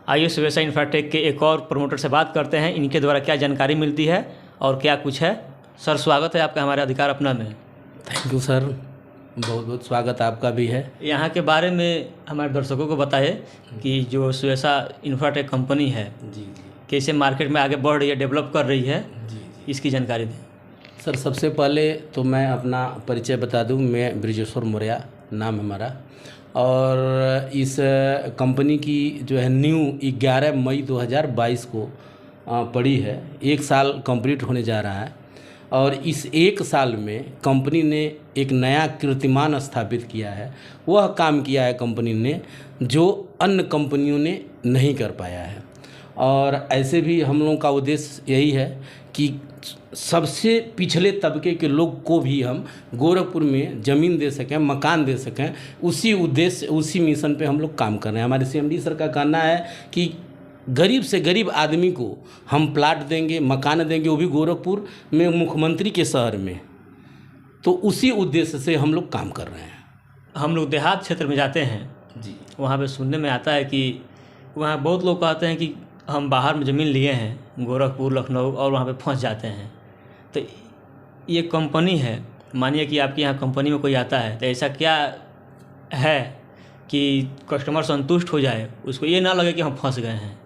आइए सुवेसा इंफ्राटेक के एक और प्रमोटर से बात करते हैं, इनके द्वारा क्या जानकारी मिलती है और क्या कुछ है। सर स्वागत है आपका हमारे अधिकार अपना में। थैंक यू सर, बहुत बहुत स्वागत आपका भी है। यहाँ के बारे में हमारे दर्शकों को बताइए कि जो सुवेसा इंफ्राटेक कंपनी है जी कैसे मार्केट में आगे बढ़ रही है, डेवलप कर रही है, जी इसकी जानकारी दें। सर, सबसे पहले तो मैं अपना परिचय बता दूं। मैं ब्रिजेश्वर मौर्य नाम है हमारा, और इस कंपनी की जो है न्यू 11 मई 2022 को पड़ी है। 1 साल कंप्लीट होने जा रहा है और इस 1 साल में कंपनी ने एक नया कीर्तिमान स्थापित किया है। वह काम किया है कंपनी ने जो अन्य कंपनियों ने नहीं कर पाया है। और ऐसे भी हम लोगों का उद्देश्य यही है कि सबसे पिछले तबके के लोग को भी हम गोरखपुर में ज़मीन दे सकें, मकान दे सकें। उसी उद्देश्य, उसी मिशन पे हम लोग काम कर रहे हैं। हमारे CMD सर का कहना है कि गरीब से गरीब आदमी को हम प्लाट देंगे, मकान देंगे, वो भी गोरखपुर में, मुख्यमंत्री के शहर में। तो उसी उद्देश्य से हम लोग काम कर रहे हैं। हम लोग देहात क्षेत्र में जाते हैं जी, वहाँ पे सुनने में आता है कि वहाँ बहुत लोग कहते हैं कि हम बाहर में ज़मीन लिए हैं गोरखपुर, लखनऊ, और वहाँ पे फंस जाते हैं। तो ये कंपनी है, मानिए कि आपके यहाँ कंपनी में कोई आता है तो ऐसा क्या है कि कस्टमर संतुष्ट हो जाए, उसको ये ना लगे कि हम फंस गए हैं।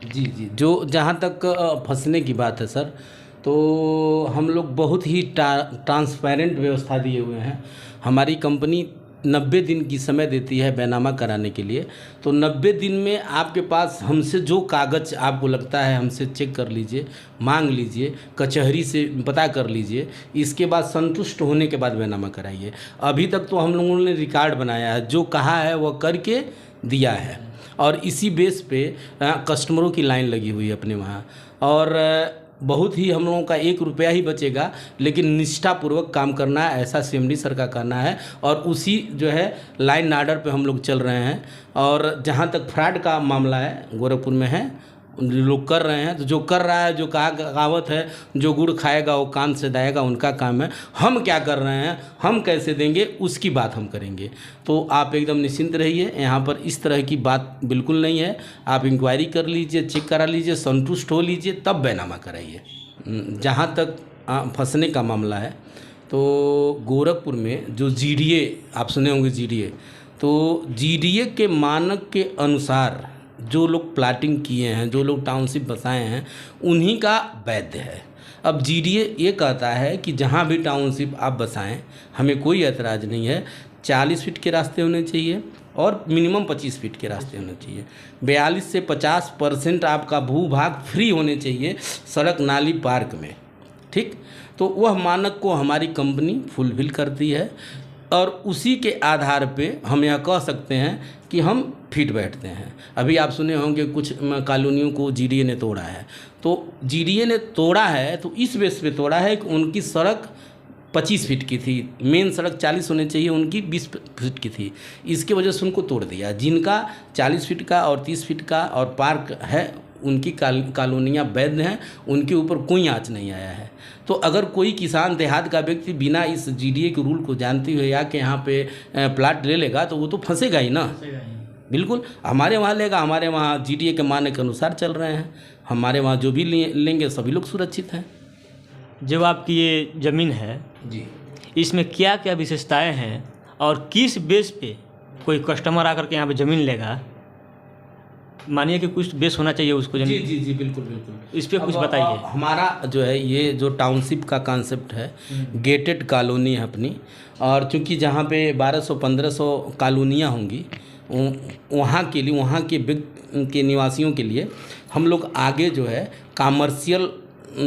जी जी, जो जहाँ तक फंसने की बात है सर, तो हम लोग बहुत ही ट्रांसपेरेंट व्यवस्था दिए हुए हैं। हमारी कंपनी 90 दिन की समय देती है बैनामा कराने के लिए। तो 90 दिन में आपके पास हमसे जो कागज़ आपको लगता है, हमसे चेक कर लीजिए, मांग लीजिए, कचहरी से पता कर लीजिए। इसके बाद संतुष्ट होने के बाद बैनामा कराइए। अभी तक तो हम लोगों ने रिकॉर्ड बनाया है, जो कहा है वह करके दिया है, और इसी बेस पे कस्टमरों की लाइन लगी हुई है अपने वहाँ। और बहुत ही हम लोगों का 1 रुपया ही बचेगा, लेकिन निष्ठापूर्वक काम करना है, ऐसा CMD सर का कहना है। और उसी जो है लाइन आर्डर पे हम लोग चल रहे हैं। और जहाँ तक फ्रॉड का मामला है, गोरखपुर में है, लोग कर रहे हैं। तो जो कर रहा है, जो कहावत है, जो गुड़ खाएगा वो कान से दाएगा, उनका काम है। हम क्या कर रहे हैं, हम कैसे देंगे, उसकी बात हम करेंगे। तो आप एकदम निश्चिंत रहिए, यहाँ पर इस तरह की बात बिल्कुल नहीं है। आप इंक्वायरी कर लीजिए, चेक करा लीजिए, संतुष्ट हो लीजिए, तब बैनामा कराइए। जहाँ तक फंसने का मामला है, तो गोरखपुर में जो GDA, आप सुने होंगे GDA, तो GDA के मानक के अनुसार जो लोग प्लाटिंग किए हैं, जो लोग टाउनशिप बसाए हैं, उन्हीं का वैध है। अब GDA ये कहता है कि जहाँ भी टाउनशिप आप बसाएं, हमें कोई ऐतराज़ नहीं है। 40 फीट के रास्ते होने चाहिए और मिनिमम 25 फीट के रास्ते होने चाहिए। 42 से 50% आपका भूभाग फ्री होने चाहिए सड़क, नाली, पार्क में। ठीक, तो वह मानक को हमारी कंपनी फुलफिल करती है, और उसी के आधार पे हम यह कह सकते हैं कि हम फिट बैठते हैं। अभी आप सुने होंगे कुछ कॉलोनियों को GDA ने तोड़ा है। तो GDA ने तोड़ा है तो इस बेस पे तोड़ा है कि उनकी सड़क 25 फीट की थी, मेन सड़क 40 होनी चाहिए, उनकी 20 फीट की थी। इसके वजह से उनको तोड़ दिया। जिनका 40 फीट का और 30 फीट का और पार्क है, उनकी कॉलोनियाँ वैध हैं, उनके ऊपर कोई आँच नहीं आया है। तो अगर कोई किसान देहात का व्यक्ति बिना इस GDA के रूल को जानते हुए या के यहाँ पे प्लाट ले लेगा, तो वो तो फंसेगा ही ना। बिल्कुल, हमारे वहाँ लेगा, हमारे वहाँ GDA के मानक के अनुसार चल रहे हैं। हमारे वहाँ जो भी लेंगे सभी लोग सुरक्षित हैं। जो आपकी ये ज़मीन है जी, इसमें क्या क्या विशेषताएं हैं और किस बेस पे कोई कस्टमर आकर के यहाँ पे ज़मीन लेगा? मानिए कि कुछ बेस होना चाहिए उसको जी जी जी, बिल्कुल बिल्कुल। इस पे कुछ बताइए। हमारा जो है ये जो टाउनशिप का कॉन्सेप्ट है, गेटेड कॉलोनी है अपनी। और चूँकि जहाँ पे 1200-1500 कॉलोनियाँ होंगी, वहाँ के लिए, वहाँ के निवासियों के लिए हम लोग आगे जो है कमर्शियल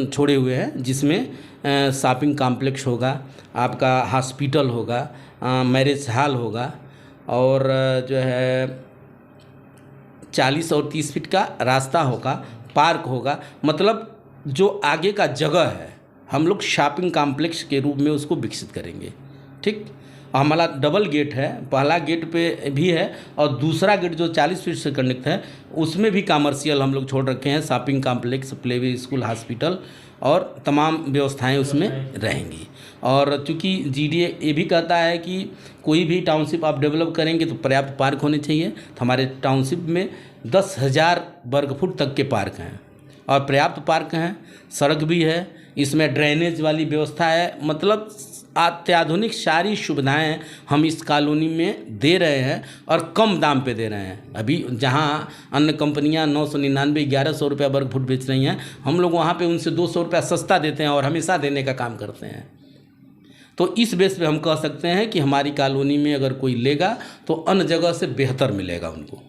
छोड़े हुए हैं, जिसमें शॉपिंग कॉम्प्लेक्स होगा, आपका हॉस्पिटल होगा, मैरिज हॉल होगा, और जो है 40 और 30 फीट का रास्ता होगा, पार्क होगा। मतलब जो आगे का जगह है हम लोग शॉपिंग कॉम्प्लेक्स के रूप में उसको विकसित करेंगे। ठीक, हमारा डबल गेट है, पहला गेट पे भी है और दूसरा गेट जो 40 फीट से कनेक्ट है उसमें भी कमर्शियल हम लोग छोड़ रखे हैं, shopping complex, play school, hospital और तमाम व्यवस्थाएं उसमें रहेंगी। और चूँकि जीडीए ये भी कहता है कि कोई भी टाउनशिप आप डेवलप करेंगे तो पर्याप्त पार्क होने चाहिए, तो हमारे टाउनशिप में 10,000 वर्ग फुट तक के पार्क हैं और पर्याप्त पार्क हैं, सड़क भी है, इसमें ड्रेनेज वाली व्यवस्था है, मतलब अत्याधुनिक सारी सुविधाएं हम इस कॉलोनी में दे रहे हैं और कम दाम पे दे रहे हैं। अभी जहां अन्य कंपनियां 999 1100 रुपया वर्ग फुट बेच रही हैं, हम लोग वहां पे उनसे 200 रुपया सस्ता देते हैं और हमेशा देने का काम करते हैं। तो इस बेस पे हम कह सकते हैं कि हमारी कॉलोनी में अगर कोई लेगा तो अन्य जगह से बेहतर मिलेगा उनको।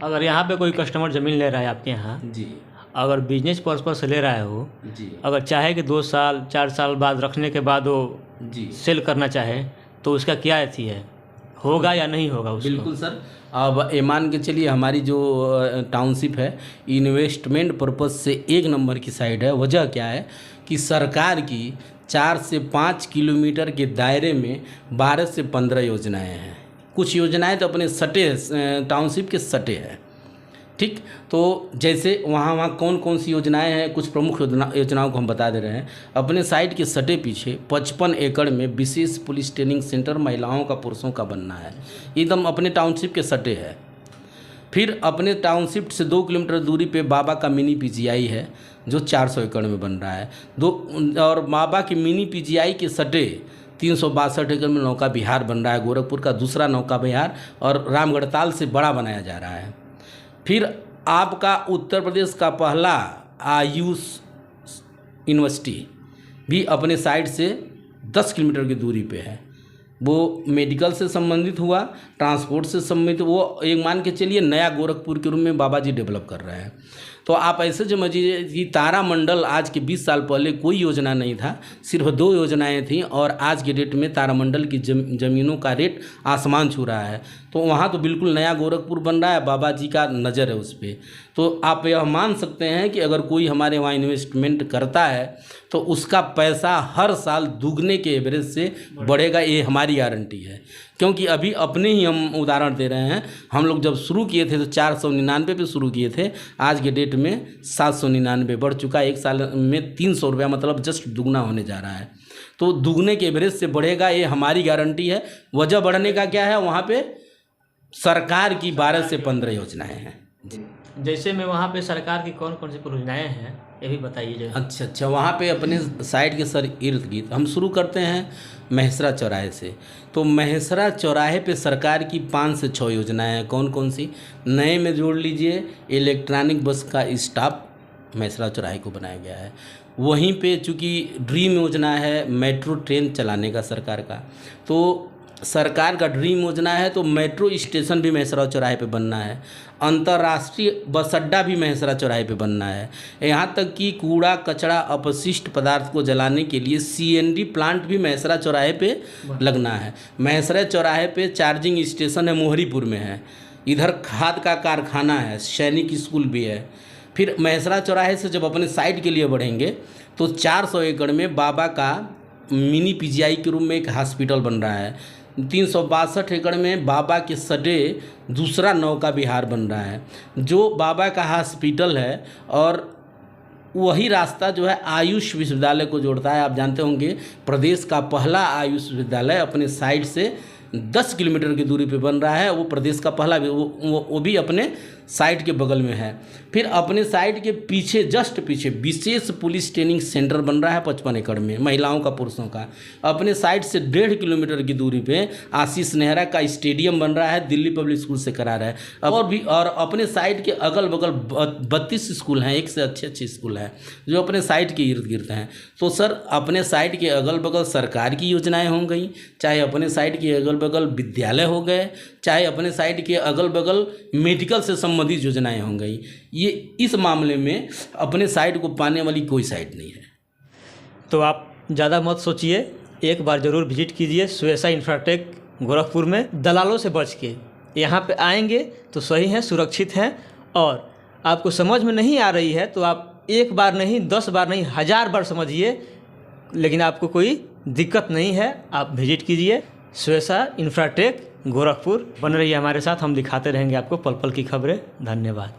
अगर यहाँ पे कोई कस्टमर ज़मीन ले रहा है आपके यहाँ जी, अगर बिजनेस पर्पज से ले रहा है वो, जी, अगर चाहे कि 2 साल 4 साल बाद रखने के बाद वो जी, सेल करना चाहे तो उसका क्या एथी है, होगा या नहीं होगा उसको? बिल्कुल सर। अब ये मान के चलिए हमारी जो टाउनशिप है इन्वेस्टमेंट पर्पज़ से 1 नंबर की साइड है। वजह क्या है कि सरकार की 4 से 5 किलोमीटर के दायरे में 12 से 15 योजनाएं हैं। कुछ योजनाएं तो अपने सटे टाउनशिप के सटे हैं, ठीक। तो जैसे वहाँ कौन कौन सी योजनाएं हैं, कुछ प्रमुख योजनाओं को हम बता दे रहे हैं। अपने साइट के सटे पीछे 55 एकड़ में विशेष पुलिस ट्रेनिंग सेंटर महिलाओं का पुरुषों का बनना है, एकदम अपने टाउनशिप के सटे है। फिर अपने टाउनशिप से 2 किलोमीटर दूरी पे बाबा का मिनी पीजीआई है जो 400 एकड़ में बन रहा है। और बाबा की मिनी पीजीआई के सटे 362 एकड़ में नौका विहार बन रहा है, गोरखपुर का दूसरा नौका विहार, और रामगढ़ताल से बड़ा बनाया जा रहा है। फिर आपका उत्तर प्रदेश का पहला आयुष यूनिवर्सिटी भी अपने साइड से 10 किलोमीटर की दूरी पे है। वो मेडिकल से संबंधित हुआ, ट्रांसपोर्ट से संबंधित, वो एक मान के चलिए नया गोरखपुर के रूप में बाबा जी डेवलप कर रहे हैं। तो आप ऐसे समझिए कि तारामंडल आज के 20 साल पहले कोई योजना नहीं था, सिर्फ 2 योजनाएं थीं और आज के डेट में तारामंडल की ज़मीनों का रेट आसमान छू रहा है। तो वहाँ तो बिल्कुल नया गोरखपुर बन रहा है, बाबा जी का नज़र है उस पर। तो आप यह मान सकते हैं कि अगर कोई हमारे वहाँ इन्वेस्टमेंट करता है तो उसका पैसा हर साल दुगने के एवरेज से बढ़ेगा, ये हमारी गारंटी है। क्योंकि अभी अपने ही हम उदाहरण दे रहे हैं, हम लोग जब शुरू किए थे तो 499 पे शुरू किए थे, आज के डेट में 799 बढ़ चुका है। 1 साल में 300 रुपया, मतलब जस्ट दुगना होने जा रहा है। तो दुगने के एवरेज से बढ़ेगा, ये हमारी गारंटी है। वजह बढ़ने का क्या है, वहाँ पे सरकार की 12 से 15 योजनाएँ हैं। जैसे में वहाँ पे सरकार की कौन कौन सी परियोजनाएँ हैं ये भी बताइए जो। अच्छा, वहाँ पे अपने साइड के सर इर्द गिर्द हम शुरू करते हैं महेसरा चौराहे से। तो महेसरा चौराहे पे सरकार की 5 से 6 योजनाएं हैं। कौन कौन सी? नए में जोड़ लीजिए, इलेक्ट्रॉनिक बस का स्टॉप महेसरा चौराहे को बनाया गया है। वहीं पे चूँकि ड्रीम योजना है मेट्रो ट्रेन चलाने का सरकार का, तो सरकार का ड्रीम योजना है तो मेट्रो स्टेशन भी महेसरा चौराहे पे बनना है, अंतर्राष्ट्रीय बस अड्डा भी महेसरा चौराहे पे बनना है। यहाँ तक कि कूड़ा कचरा अपशिष्ट पदार्थ को जलाने के लिए CND प्लांट भी महेसरा चौराहे पे लगना है। महेसरा चौराहे पे चार्जिंग स्टेशन है, मोहरीपुर में है। इधर खाद का कारखाना है, सैनिक स्कूल भी है। फिर महेसरा चौराहे से जब अपने साइट के लिए बढ़ेंगे तो 400 एकड़ में बाबा का मिनी PGI के रूप में एक हॉस्पिटल बन रहा है। 362 एकड़ में बाबा के सटे दूसरा नौका विहार बन रहा है जो बाबा का हॉस्पिटल है। और वही रास्ता जो है आयुष विश्वविद्यालय को जोड़ता है। आप जानते होंगे प्रदेश का पहला आयुष विश्वविद्यालय अपने साइड से 10 किलोमीटर की दूरी पे बन रहा है। वो प्रदेश का पहला, वो भी अपने साइट के बगल में है। फिर अपने साइट के पीछे, जस्ट पीछे विशेष पुलिस ट्रेनिंग सेंटर बन रहा है 55 एकड़ में, महिलाओं का पुरुषों का। अपने साइट से 1.5 किलोमीटर की दूरी पे आशीष नेहरा का स्टेडियम बन रहा है, दिल्ली पब्लिक स्कूल से करा रहा है। और अपने साइट के अगल बगल 32 स्कूल हैं, एक से अच्छे स्कूल हैं जो अपने साइट के इर्द गिर्द हैं। तो सर अपने साइट के अगल बगल सरकार की योजनाएँ हो गई, चाहे अपने साइट के अगल बगल विद्यालय हो गए, चाहे अपने साइट के अगल बगल मेडिकल से संबंधित योजनाएं हो गई। ये इस मामले में अपने साइट को पाने वाली कोई साइट नहीं है। तो आप ज़्यादा मत सोचिए, एक बार ज़रूर विजिट कीजिए सुएसा इंफ्राटेक गोरखपुर में। दलालों से बच के यहाँ पे आएंगे तो सही हैं, सुरक्षित हैं। और आपको समझ में नहीं आ रही है तो आप 1 बार नहीं, 10 बार नहीं, 1000 बार समझिए, लेकिन आपको कोई दिक्कत नहीं है। आप विजिट कीजिए स्वेसा इंफ्राटेक गोरखपुर। बने रहिए हमारे साथ, हम दिखाते रहेंगे आपको पल पल की खबरें। धन्यवाद।